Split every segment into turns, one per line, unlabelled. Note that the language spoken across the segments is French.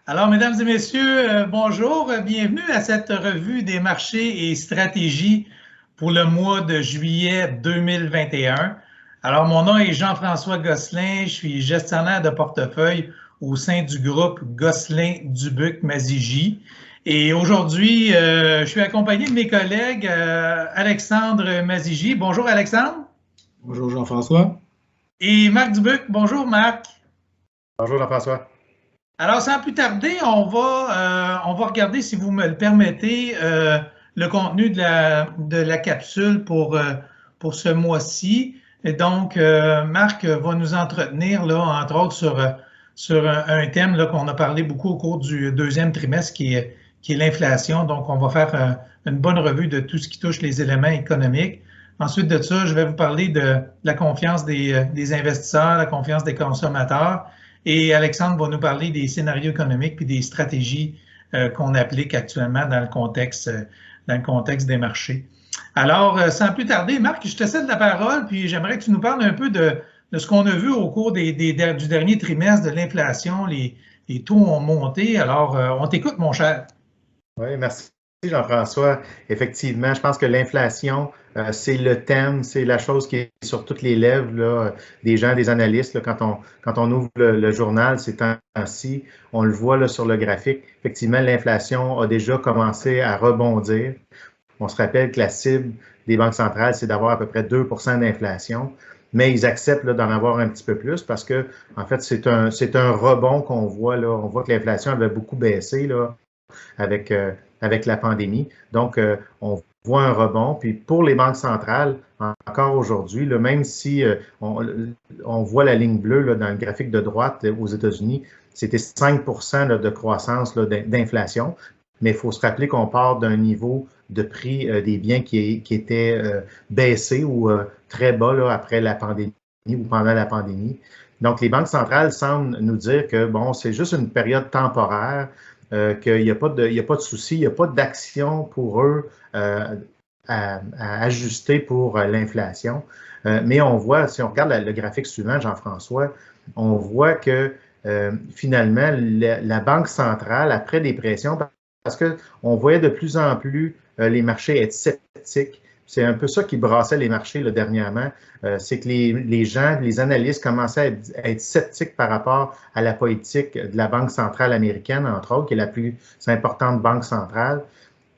Alors, mesdames et messieurs, bonjour, bienvenue à cette revue des marchés et stratégies pour le mois de juillet 2021. Alors, mon nom est Jean-François Gosselin, je suis gestionnaire de portefeuille au sein du groupe Gosselin-Dubuc-Mazigi. Et aujourd'hui, je suis accompagné de mes collègues Alexandre Mazigi. Bonjour Alexandre.
Bonjour Jean-François.
Et Marc Dubuc. Bonjour Marc.
Bonjour Jean-François.
Alors, sans plus tarder, on va regarder, si vous me le permettez, le contenu de la capsule pour ce mois-ci. Et donc, Marc va nous entretenir, là, entre autres, sur un thème qu'on a parlé beaucoup au cours du deuxième trimestre, qui est l'inflation. Donc, on va faire une bonne revue de tout ce qui touche les éléments économiques. Ensuite de ça, je vais vous parler de la confiance des investisseurs, la confiance des consommateurs. Et Alexandre va nous parler des scénarios économiques puis des stratégies qu'on applique actuellement dans le contexte des marchés. Alors, sans plus tarder, Marc, je te cède la parole, puis j'aimerais que tu nous parles un peu de ce qu'on a vu au cours du dernier trimestre, de l'inflation. Les taux ont monté. Alors, on t'écoute, mon cher.
Oui, merci Jean-François. Effectivement, je pense que l'inflation, c'est le thème, c'est la chose qui est sur toutes les lèvres là, des gens, des analystes. Là, quand on ouvre le journal ces temps-ci, on le voit là, sur le graphique. Effectivement, l'inflation a déjà commencé à rebondir. On se rappelle que la cible des banques centrales, c'est d'avoir à peu près 2 d'inflation. Mais ils acceptent d'en avoir un petit peu plus parce que, en fait, c'est un rebond qu'on voit là. On voit que l'inflation avait beaucoup baissé là, avec la pandémie. Donc, on voit un rebond. Puis pour les banques centrales, encore aujourd'hui, même si on voit la ligne bleue là, dans le graphique de droite aux États-Unis, c'était 5 là, de croissance d'inflation. Mais il faut se rappeler qu'on part d'un niveau de prix des biens qui était baissé ou très bas là, après la pandémie ou pendant la pandémie. Donc, les banques centrales semblent nous dire que, bon, c'est juste une période temporaire, qu'il n'y a pas de souci, il n'y a pas d'action pour eux à ajuster pour l'inflation. Mais on voit, si on regarde le graphique suivant, Jean-François, on voit que finalement, la Banque centrale, après des pressions, parce qu'on voyait de plus en plus les marchés être sceptiques. C'est un peu ça qui brassait les marchés là, dernièrement. C'est que les gens, les analystes commençaient à être sceptiques par rapport à la politique de la Banque centrale américaine, entre autres, qui est la plus importante banque centrale.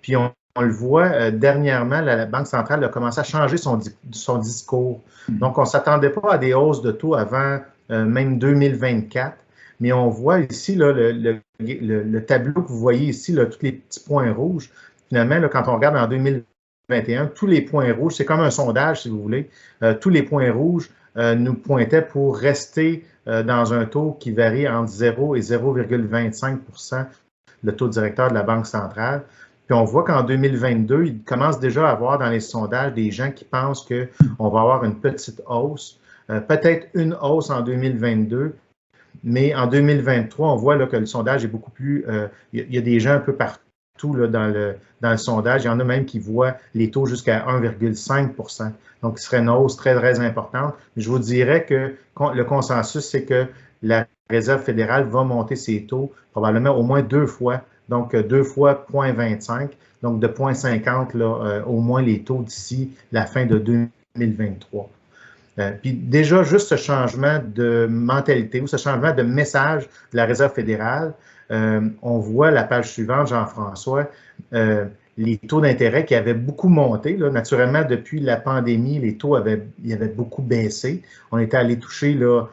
Puis on le voit, dernièrement, la Banque centrale a commencé à changer son discours. Donc, on ne s'attendait pas à des hausses de taux avant même 2024. Mais on voit ici là, le tableau que vous voyez ici, là, tous les petits points rouges. Finalement, là, quand on regarde en 2021, tous les points rouges, c'est comme un sondage, si vous voulez, tous les points rouges nous pointaient pour rester dans un taux qui varie entre 0 et 0,25 le taux directeur de la Banque centrale. Puis on voit qu'en 2022, il commence déjà à avoir dans les sondages des gens qui pensent qu'on va avoir une petite hausse, peut-être une hausse en 2022, mais en 2023, on voit là, que le sondage est beaucoup plus... il y a des gens un peu partout là, dans le sondage. Il y en a même qui voient les taux jusqu'à 1,5 Donc, ce serait une hausse très, très importante. Je vous dirais que le consensus, c'est que la Réserve fédérale va monter ses taux probablement au moins 2 fois. Donc, 2 fois 0,25. Donc, de 0,50 là, au moins les taux d'ici la fin de 2023. Puis déjà, juste ce changement de mentalité ou ce changement de message de la Réserve fédérale, on voit la page suivante, Jean-François, les taux d'intérêt qui avaient beaucoup monté. Là, naturellement, depuis la pandémie, les taux avaient beaucoup baissé. On était allé toucher là,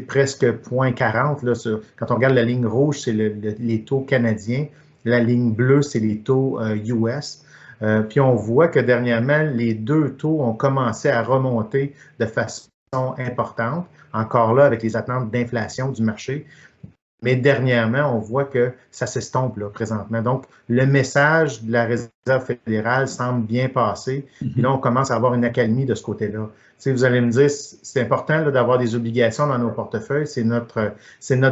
presque 0,40. Là, quand on regarde la ligne rouge, c'est les taux canadiens. La ligne bleue, c'est les taux US. Puis on voit que dernièrement, les deux taux ont commencé à remonter de façon importante, encore là avec les attentes d'inflation du marché. Mais dernièrement, on voit que ça s'estompe là, présentement. Donc, le message de la Réserve fédérale semble bien passer. Puis là, on commence à avoir une accalmie de ce côté-là. Tu sais, vous allez me dire, c'est important d'avoir des obligations dans nos portefeuilles. C'est notre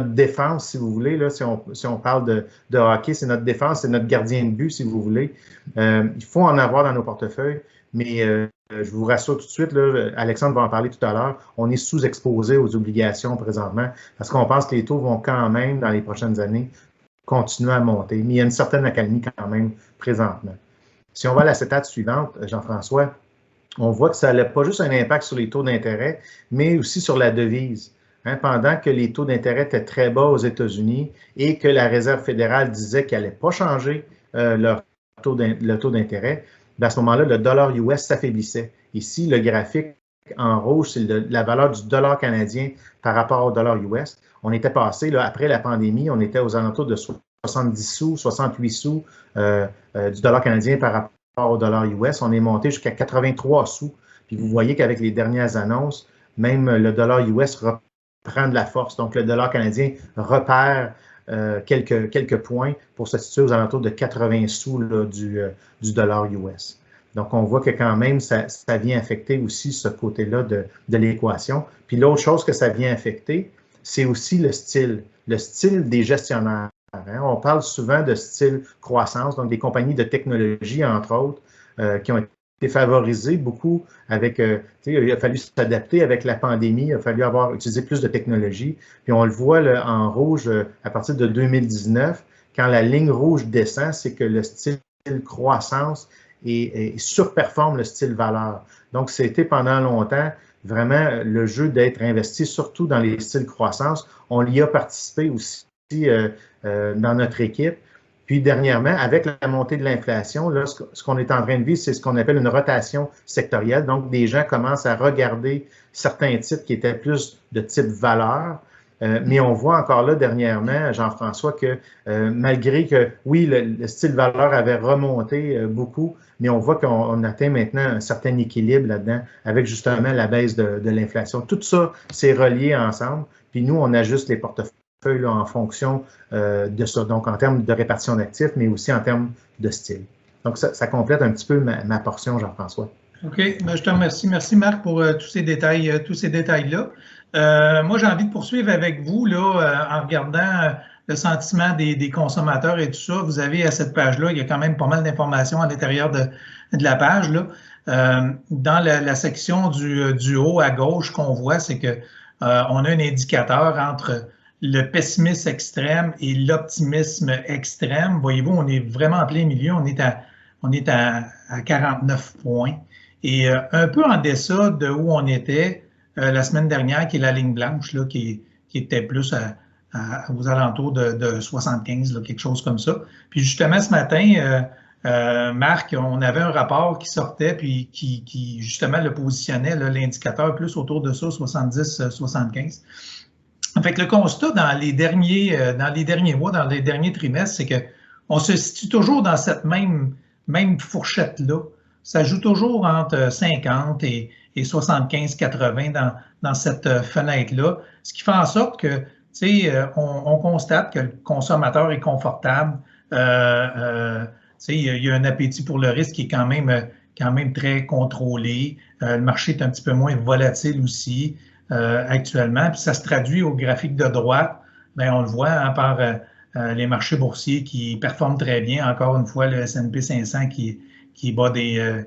défense, si vous voulez. Là, si on parle de hockey, c'est notre défense, c'est notre gardien de but, si vous voulez. Il faut en avoir dans nos portefeuilles. Mais je vous rassure tout de suite, là, Alexandre va en parler tout à l'heure, on est sous-exposé aux obligations présentement parce qu'on pense que les taux vont quand même, dans les prochaines années, continuer à monter. Mais il y a une certaine accalmie quand même présentement. Si on va à la CETAT suivante, Jean-François, on voit que ça n'a pas juste un impact sur les taux d'intérêt, mais aussi sur la devise. Hein, pendant que les taux d'intérêt étaient très bas aux États-Unis et que la Réserve fédérale disait qu'elle n'allait pas changer le taux d'intérêt, à ce moment-là, le dollar US s'affaiblissait. Ici, le graphique en rouge, c'est la valeur du dollar canadien par rapport au dollar US. On était passé, là, après la pandémie, on était aux alentours de 70 sous, 68 sous du dollar canadien par rapport au dollar US. On est monté jusqu'à 83 sous. Puis vous voyez qu'avec les dernières annonces, même le dollar US reprend de la force. Donc, le dollar canadien repère quelques points pour se situer aux alentours de 80 sous là, du dollar US. Donc, on voit que quand même, ça vient affecter aussi ce côté-là de l'équation. Puis l'autre chose que ça vient affecter, c'est aussi le style des gestionnaires. Hein. On parle souvent de style croissance, donc des compagnies de technologie, entre autres, qui ont été favorisées beaucoup avec, il a fallu s'adapter avec la pandémie, il a fallu utiliser plus de technologie. Puis on le voit là, en rouge à partir de 2019, quand la ligne rouge descend, c'est que le style croissance surperforme le style valeur. Donc, c'était pendant longtemps vraiment le jeu d'être investi, surtout dans les styles croissance. On y a participé aussi dans notre équipe. Puis dernièrement, avec la montée de l'inflation, là, ce qu'on est en train de vivre, c'est ce qu'on appelle une rotation sectorielle. Donc, des gens commencent à regarder certains titres qui étaient plus de type valeur. Mais on voit encore là, dernièrement, Jean-François, que malgré que, oui, le style valeur avait remonté beaucoup, mais on voit qu'on atteint maintenant un certain équilibre là-dedans avec justement la baisse de l'inflation. Tout ça, c'est relié ensemble. Puis nous, on ajuste les portefeuilles là, en fonction de ça, donc en termes de répartition d'actifs, mais aussi en termes de style. Donc, ça complète un petit peu ma portion, Jean-François.
OK, ben, je te remercie. Merci, Marc, pour tous ces détails-là. Moi, j'ai envie de poursuivre avec vous là, en regardant le sentiment des consommateurs et tout ça. Vous avez à cette page-là, il y a quand même pas mal d'informations à l'intérieur de la page. Là. Dans la section du haut à gauche qu'on voit, c'est que on a un indicateur entre le pessimisme extrême et l'optimisme extrême. Voyez-vous, on est vraiment en plein milieu. On est à 49 points. Et un peu en deçà de où on était la semaine dernière, qui est la ligne blanche, là, qui était plus aux alentours de 75, là, quelque chose comme ça. Puis justement, ce matin, Marc, on avait un rapport qui sortait, puis qui justement le positionnait, l'indicateur plus autour de ça, 70-75. Fait que le constat dans les derniers mois, dans les derniers trimestres, c'est qu'on se situe toujours dans cette même fourchette-là. Ça joue toujours entre 50 et 75-80 dans cette fenêtre-là, ce qui fait en sorte que, tu sais, on constate que le consommateur est confortable. Tu sais, il y a un appétit pour le risque qui est quand même très contrôlé. Le marché est un petit peu moins volatile aussi actuellement. Puis ça se traduit au graphique de droite. Bien, on le voit hein, par les marchés boursiers qui performent très bien. Encore une fois, le S&P 500 qui bat des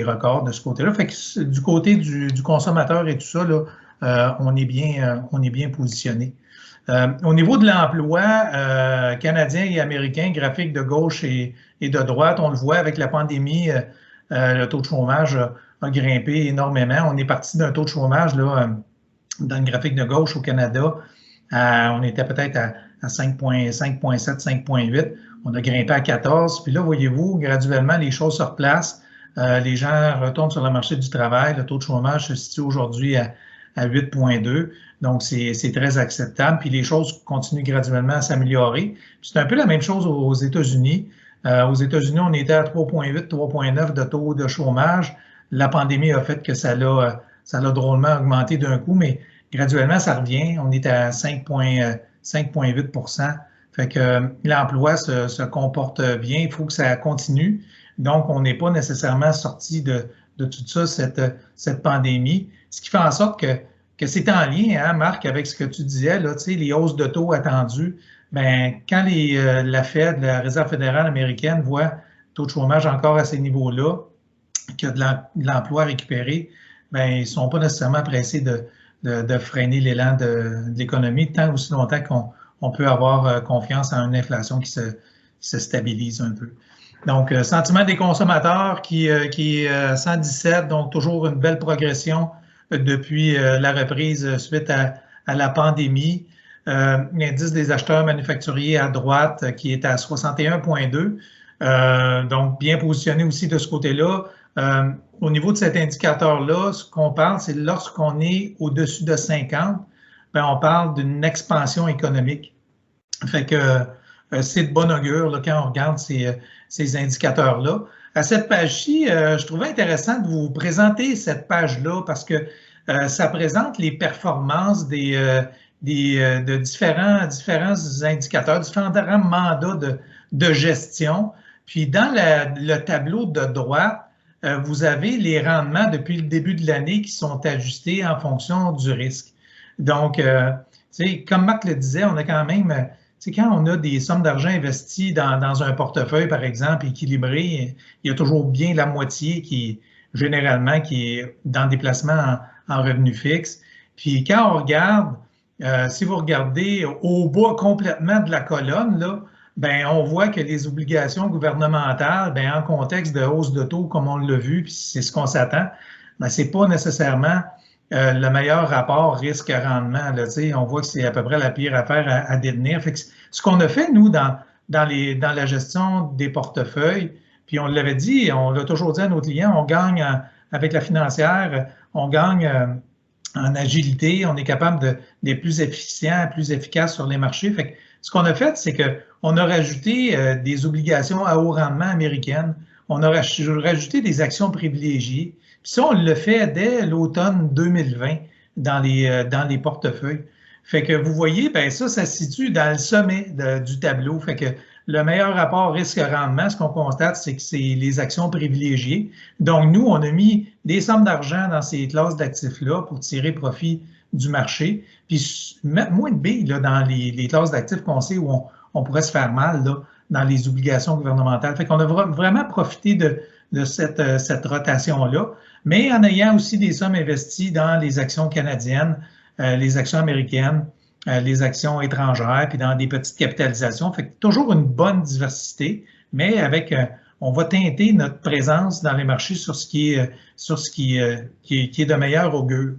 records de ce côté-là. Fait que du côté du consommateur et tout ça, là, on est bien positionné. Au niveau de l'emploi canadien et américain, graphique de gauche et de droite, on le voit avec la pandémie, le taux de chômage a grimpé énormément. On est parti d'un taux de chômage là, dans le graphique de gauche au Canada. On était peut-être à 5,7, 5,8. On a grimpé à 14. Puis là, voyez-vous, graduellement, les choses se replacent. Les gens retournent sur le marché du travail. Le taux de chômage se situe aujourd'hui à 8,2. Donc, c'est très acceptable. Puis les choses continuent graduellement à s'améliorer. C'est un peu la même chose aux États-Unis. Aux États-Unis, on était à 3,8, 3,9 de taux de chômage. La pandémie a fait que ça l'a drôlement augmenté d'un coup, mais graduellement, ça revient. On est à 5,8 %. Fait que l'emploi se comporte bien. Il faut que ça continue. Donc, on n'est pas nécessairement sorti de tout ça, cette pandémie. Ce qui fait en sorte que c'est en lien, hein, Marc, avec ce que tu disais, là, tu sais, les hausses de taux attendues. Bien, quand la Fed, la Réserve fédérale américaine, voit le taux de chômage encore à ces niveaux-là, qu'il y a de l'emploi récupéré, bien, ils ne sont pas nécessairement pressés de freiner l'élan de l'économie tant aussi longtemps qu'on peut avoir confiance en une inflation qui se stabilise un peu. Donc, sentiment des consommateurs qui est 117, donc toujours une belle progression depuis la reprise suite à la pandémie. L'indice des acheteurs manufacturiers à droite qui est à 61,2, donc bien positionné aussi de ce côté-là. Au niveau de cet indicateur-là, ce qu'on parle, c'est lorsqu'on est au-dessus de 50, bien, on parle d'une expansion économique. Fait que c'est de bon augure là, quand on regarde ces indicateurs-là. À cette page-ci, je trouvais intéressant de vous présenter cette page-là parce que ça présente les performances de différents indicateurs, différents mandats de gestion. Puis dans le tableau de droite, vous avez les rendements depuis le début de l'année qui sont ajustés en fonction du risque. Donc, comme Marc le disait, on a quand même, quand on a des sommes d'argent investies dans un portefeuille, par exemple, équilibré, il y a toujours bien la moitié généralement, qui est dans des placements en revenus fixes. Puis quand on regarde, si vous regardez au bas complètement de la colonne, là, ben, on voit que les obligations gouvernementales, ben, en contexte de hausse de taux, comme on l'a vu, puis c'est ce qu'on s'attend, ben, ce n'est pas nécessairement le meilleur rapport risque-rendement. On voit que c'est à peu près la pire affaire à détenir. Fait que ce qu'on a fait, nous, dans la gestion des portefeuilles, puis on l'avait dit, on l'a toujours dit à nos clients, on gagne avec la financière, on gagne en agilité, on est capable d'être plus efficient, plus efficace sur les marchés. Fait que ce qu'on a fait, c'est qu'on a rajouté des obligations à haut rendement américaines, on a rajouté des actions privilégiées. Puis ça, on le fait dès l'automne 2020 dans les portefeuilles. Fait que vous voyez, ben ça se situe dans le sommet du tableau. Fait que le meilleur rapport risque-rendement, ce qu'on constate, c'est que c'est les actions privilégiées. Donc, nous, on a mis des sommes d'argent dans ces classes d'actifs-là pour tirer profit du marché, puis mettre moins de billes là, dans les classes d'actifs qu'on sait où on pourrait se faire mal là, dans les obligations gouvernementales. Fait qu'on a vraiment profité de cette rotation-là, mais en ayant aussi des sommes investies dans les actions canadiennes, les actions américaines, les actions étrangères, puis dans des petites capitalisations. Fait que toujours une bonne diversité, mais avec, on va teinter notre présence dans les marchés sur ce qui est de meilleur augure.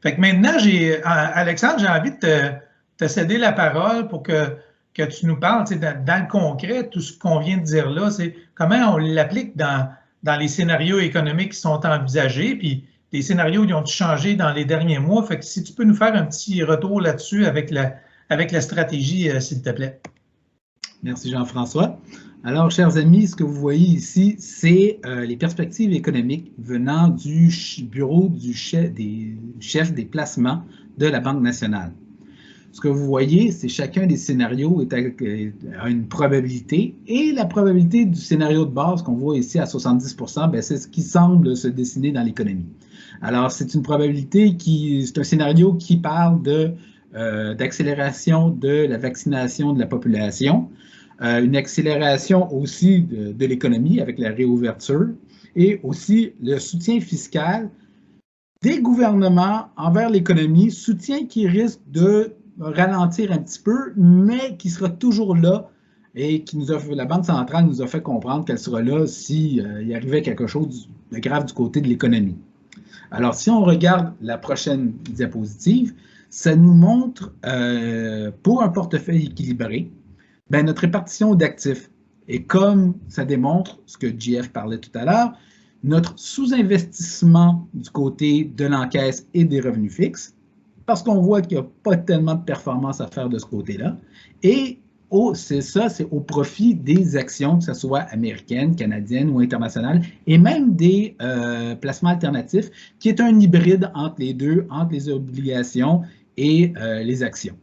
Fait que maintenant, Alexandre, j'ai envie de te céder la parole pour que tu nous parles, dans le concret, tout ce qu'on vient de dire là, c'est comment on l'applique dans les scénarios économiques qui sont envisagés, puis les scénarios ils ont changé dans les derniers mois. Fait que si tu peux nous faire un petit retour là-dessus avec la stratégie, s'il te plaît.
Merci Jean-François. Alors, chers amis, ce que vous voyez ici, c'est les perspectives économiques venant du bureau du chef des placements de la Banque nationale. Ce que vous voyez, c'est chacun des scénarios a une probabilité et la probabilité du scénario de base qu'on voit ici à 70%, c'est ce qui semble se dessiner dans l'économie. Alors, c'est une probabilité c'est un scénario qui parle d'accélération de la vaccination de la population, une accélération aussi de l'économie avec la réouverture et aussi le soutien fiscal des gouvernements envers l'économie, soutien qui risque de ralentir un petit peu, mais qui sera toujours là et la Banque centrale nous a fait comprendre qu'elle sera là s'il y arrivait quelque chose de grave du côté de l'économie. Alors, si on regarde la prochaine diapositive, ça nous montre, pour un portefeuille équilibré, notre répartition d'actifs. Et comme ça démontre ce que JF parlait tout à l'heure, notre sous-investissement du côté de l'encaisse et des revenus fixes, parce qu'on voit qu'il n'y a pas tellement de performance à faire de ce côté-là. Et c'est au profit des actions, que ce soit américaines, canadiennes ou internationales, et même des placements alternatifs, qui est un hybride entre les deux, entre les obligations et les actions.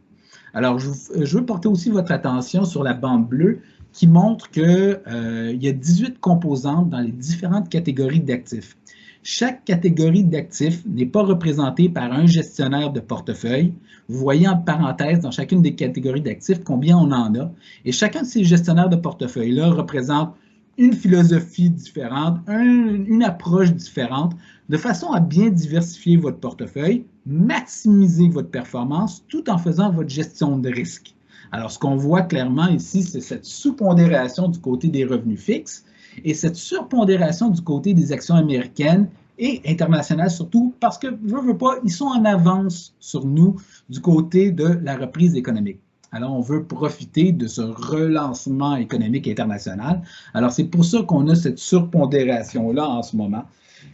Alors, je veux porter aussi votre attention sur la bande bleue qui montre qu'il y a 18 composantes dans les différentes catégories d'actifs. Chaque catégorie d'actifs n'est pas représentée par un gestionnaire de portefeuille. Vous voyez en parenthèse dans chacune des catégories d'actifs combien on en a. Et chacun de ces gestionnaires de portefeuille-là représente une philosophie différente, une approche différente, de façon à bien diversifier votre portefeuille, maximiser votre performance tout en faisant votre gestion de risque. Alors, ce qu'on voit clairement ici, c'est cette sous-pondération du côté des revenus fixes et cette surpondération du côté des actions américaines et internationales surtout, parce que, veux pas, ils sont en avance sur nous du côté de la reprise économique. Alors, on veut profiter de ce relancement économique international. Alors, c'est pour ça qu'on a cette surpondération-là en ce moment.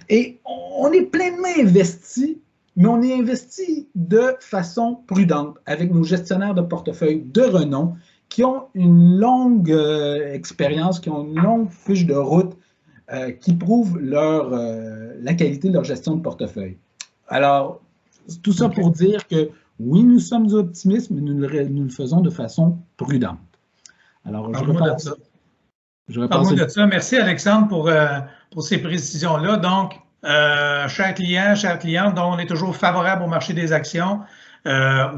Et on est pleinement investi, mais on est investi de façon prudente avec nos gestionnaires de portefeuille de renom qui ont une longue expérience, qui ont une longue fiche de route qui prouvent la qualité de leur gestion de portefeuille. Alors, tout ça pour dire que oui, nous sommes optimistes, mais nous le faisons de façon prudente. Alors, je repasse
de ça. Merci, Alexandre, pour ces précisions-là. Donc, chers clients, chères clientes, donc on est toujours favorable au marché des actions.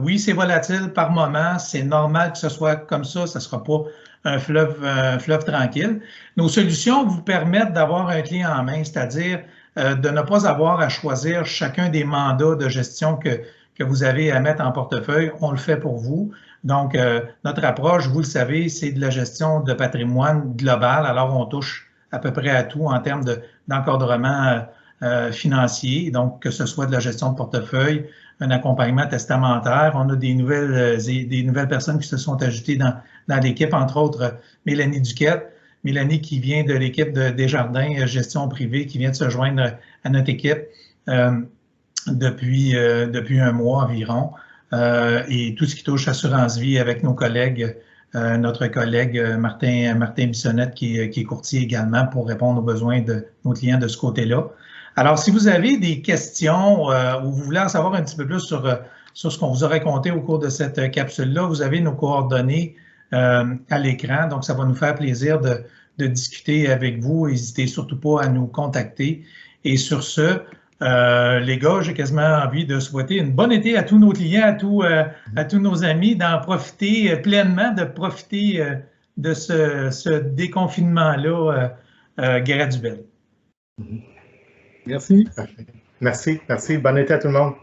Oui, c'est volatile par moment. C'est normal que ce soit comme ça. Ça ne sera pas un fleuve tranquille. Nos solutions vous permettent d'avoir un client en main, c'est-à-dire de ne pas avoir à choisir chacun des mandats de gestion que vous avez à mettre en portefeuille. On le fait pour vous. Donc, notre approche, vous le savez, c'est de la gestion de patrimoine global. Alors, on touche à peu près à tout en termes d'encadrement financier. Donc, que ce soit de la gestion de portefeuille, un accompagnement testamentaire. On a des nouvelles personnes qui se sont ajoutées dans l'équipe, entre autres Mélanie Duquette. Mélanie qui vient de l'équipe de Desjardins Gestion Privée, qui vient de se joindre à notre équipe depuis un mois environ. Et tout ce qui touche assurance vie avec nos collègues, notre collègue Martin Bissonnette qui est courtier également pour répondre aux besoins de nos clients de ce côté-là. Alors, si vous avez des questions ou vous voulez en savoir un petit peu plus sur ce qu'on vous a raconté au cours de cette capsule-là, vous avez nos coordonnées à l'écran. Donc, ça va nous faire plaisir de discuter avec vous. N'hésitez surtout pas à nous contacter. Et sur ce, les gars, j'ai quasiment envie de souhaiter une bonne été à tous nos clients, à tous nos amis, d'en profiter pleinement, de profiter de ce déconfinement-là graduel.
Merci.
Merci. Bonne été à tout le monde.